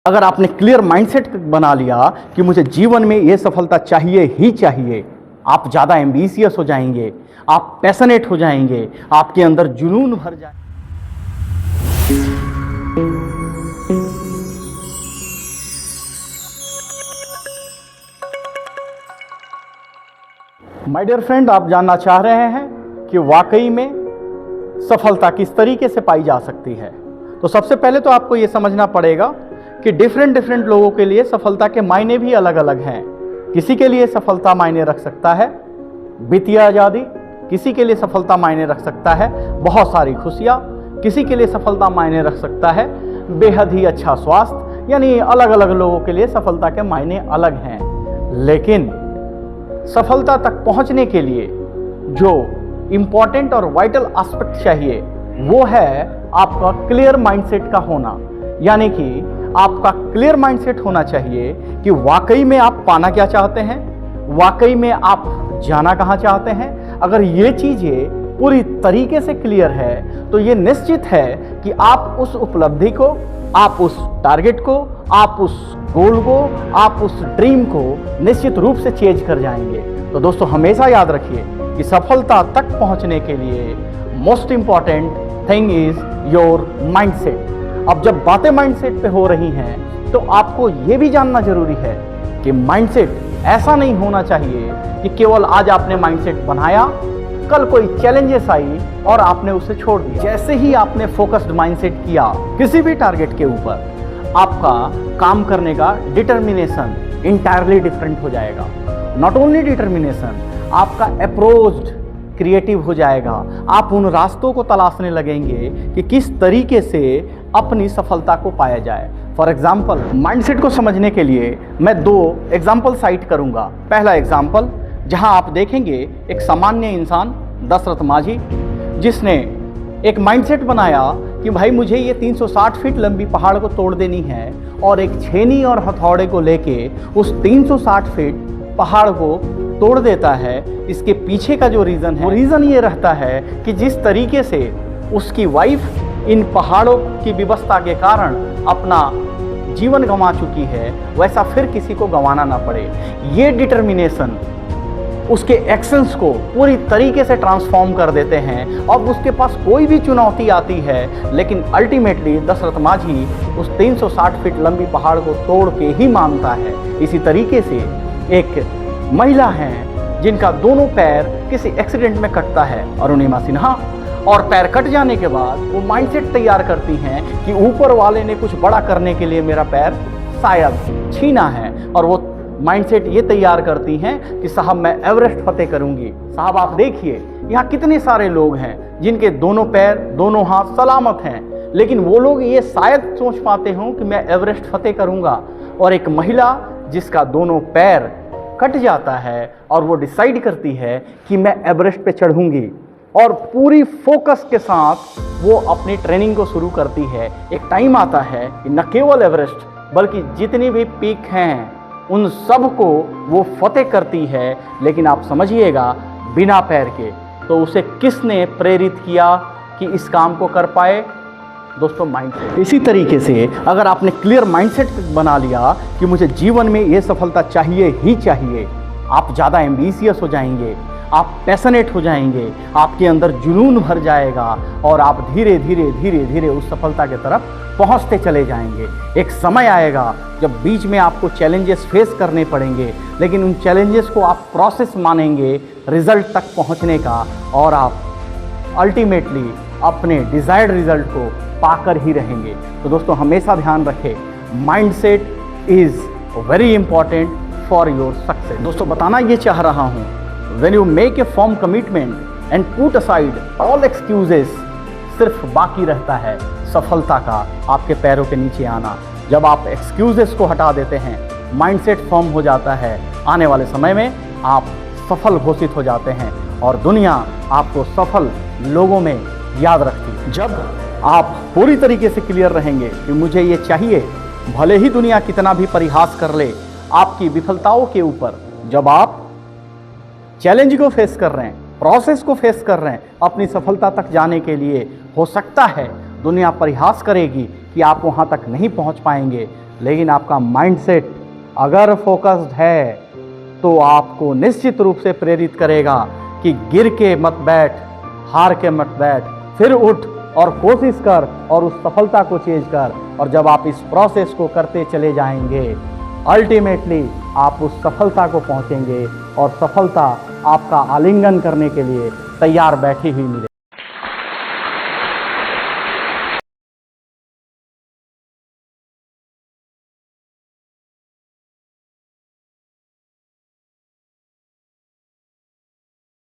अगर आपने clear mindset बना लिया कि मुझे जीवन में ये सफलता चाहिए ही चाहिए, आप ज़्यादा एम्बिशियस हो जाएंगे, आप पैशनेट हो जाएंगे, आपके अंदर जुनून भर जाए। माय डियर फ्रेंड, आप जानना चाह रहे हैं कि वाकई में सफलता किस तरीके से पाई जा सकती है। तो सबसे पहले तो आपको ये समझना पड़ेगा कि डिफरेंट लोगों के लिए सफलता के मायने भी अलग अलग हैं। किसी के लिए सफलता मायने रख सकता है वित्तीय आज़ादी, किसी के लिए सफलता मायने रख सकता है बहुत सारी खुशियाँ, किसी के लिए सफलता मायने रख सकता है बेहद ही अच्छा स्वास्थ्य। यानी अलग अलग लोगों के लिए सफलता के मायने अलग हैं। लेकिन सफलता तक पहुंचने के लिए जो इम्पॉर्टेंट और वाइटल एस्पेक्ट चाहिए वो है आपका क्लियर माइंडसेट का होना। यानी कि आपका क्लियर माइंडसेट होना चाहिए कि वाकई में आप पाना क्या चाहते हैं, वाकई में आप जाना कहाँ चाहते हैं। अगर ये चीज़ें पूरी तरीके से क्लियर है तो ये निश्चित है कि आप उस उपलब्धि को, आप उस टारगेट को, आप उस गोल को, आप उस ड्रीम को निश्चित रूप से चेंज कर जाएंगे। तो दोस्तों हमेशा याद रखिए कि सफलता तक पहुंचने के लिए most important thing is your mindset. अब जब बातें माइंडसेट पे हो रही हैं तो आपको ये भी जानना जरूरी है कि माइंडसेट ऐसा नहीं होना चाहिए कि केवल आज आपने माइंडसेट बनाया, कल कोई चैलेंजेस आई और आपने उसे छोड़ दिया। जैसे ही आपने फोकस्ड माइंडसेट किया किसी भी टारगेट के ऊपर, आपका काम करने का डिटर्मिनेशन इंटायरली डिफरेंट हो जाएगा। नॉट ओनली डिटर्मिनेशन, आपका अप्रोच क्रिएटिव हो जाएगा। आप उन रास्तों को तलाशने लगेंगे कि किस तरीके से अपनी सफलता को पाया जाए। फॉर एग्जाम्पल, माइंडसेट को समझने के लिए मैं 2 एग्जाम्पल साइट करूंगा। पहला एग्जाम्पल, जहां आप देखेंगे एक सामान्य इंसान दशरथ माझी, जिसने एक माइंडसेट बनाया कि भाई मुझे ये 360 फीट लंबी पहाड़ को तोड़ देनी है, और एक छेनी और हथौड़े को लेके उस 360 फीट पहाड़ को तोड़ देता है। इसके पीछे का जो रीज़न है, वो रीज़न ये रहता है कि जिस तरीके से उसकी वाइफ इन पहाड़ों की व्यवस्था के कारण अपना जीवन गंवा चुकी है, वैसा फिर किसी को गंवाना ना पड़े। ये डिटर्मिनेशन उसके एक्शंस को पूरी तरीके से ट्रांसफॉर्म कर देते हैं। अब उसके पास कोई भी चुनौती आती है, लेकिन अल्टीमेटली दशरथ माझी उस 360 फीट लंबी पहाड़ को तोड़ के ही मानता है। इसी तरीके से एक महिला हैं जिनका दोनों पैर किसी एक्सीडेंट में कटता है, अरुणिमा सिन्हा, और पैर कट जाने के बाद वो माइंडसेट तैयार करती हैं कि ऊपर वाले ने कुछ बड़ा करने के लिए मेरा पैर शायद छीना है, और वो माइंडसेट ये तैयार करती हैं कि साहब मैं एवरेस्ट फतेह करूंगी। साहब आप देखिए यहाँ कितने सारे लोग हैं जिनके दोनों पैर, दोनों हाथ सलामत हैं, लेकिन वो लोग ये शायद सोच पाते हों कि मैं एवरेस्ट फतेह करूंगा। और एक महिला जिसका दोनों पैर कट जाता है और वो डिसाइड करती है कि मैं एवरेस्ट पे चढ़ूंगी, और पूरी फोकस के साथ वो अपनी ट्रेनिंग को शुरू करती है। एक टाइम आता है कि न केवल एवरेस्ट बल्कि जितनी भी पीक हैं उन सब को वो फतेह करती है। लेकिन आप समझिएगा बिना पैर के। तो उसे किसने प्रेरित किया कि इस काम को कर पाए? दोस्तों माइंडसेट। इसी तरीके से अगर आपने क्लियर माइंडसेट बना लिया कि मुझे जीवन में ये सफलता चाहिए ही चाहिए, आप ज़्यादा एम्बिशियस हो जाएंगे, आप पैशनेट हो जाएंगे, आपके अंदर जुनून भर जाएगा, और आप धीरे धीरे उस सफलता की तरफ पहुंचते चले जाएंगे। एक समय आएगा जब बीच में आपको चैलेंजेस फेस करने पड़ेंगे, लेकिन उन चैलेंजेस को आप प्रोसेस मानेंगे रिजल्ट तक पहुंचने का, और आप अल्टीमेटली अपने डिज़ायर्ड रिजल्ट को पाकर ही रहेंगे। तो दोस्तों हमेशा ध्यान रखें, mindset is very important for your success. दोस्तों बताना ये चाह रहा हूँ, when you make a firm commitment and put aside all excuses, सिर्फ बाकी रहता है सफलता का आपके पैरों के नीचे आना। जब आप एक्सक्यूजेस को हटा देते हैं, माइंडसेट फर्म हो जाता है, आने वाले समय में आप सफल घोषित हो जाते हैं, और दुनिया आपको सफल लोगों में याद रखती है। जब आप पूरी तरीके से क्लियर रहेंगे कि मुझे ये चाहिए, भले ही दुनिया कितना भी परिहास कर ले आपकी विफलताओं के ऊपर, जब आप चैलेंज को फेस कर रहे हैं, प्रोसेस को फेस कर रहे हैं अपनी सफलता तक जाने के लिए, हो सकता है दुनिया परिहास करेगी कि आप वहाँ तक नहीं पहुँच पाएंगे, लेकिन आपका माइंडसेट अगर फोकस्ड है तो आपको निश्चित रूप से प्रेरित करेगा कि गिर के मत बैठ, हार के मत बैठ, फिर उठ और कोशिश कर और उस सफलता को चेज कर। और जब आप इस प्रोसेस को करते चले जाएंगे, अल्टीमेटली आप उस सफलता को पहुंचेंगे और सफलता आपका आलिंगन करने के लिए तैयार बैठी हुई मिलेगी।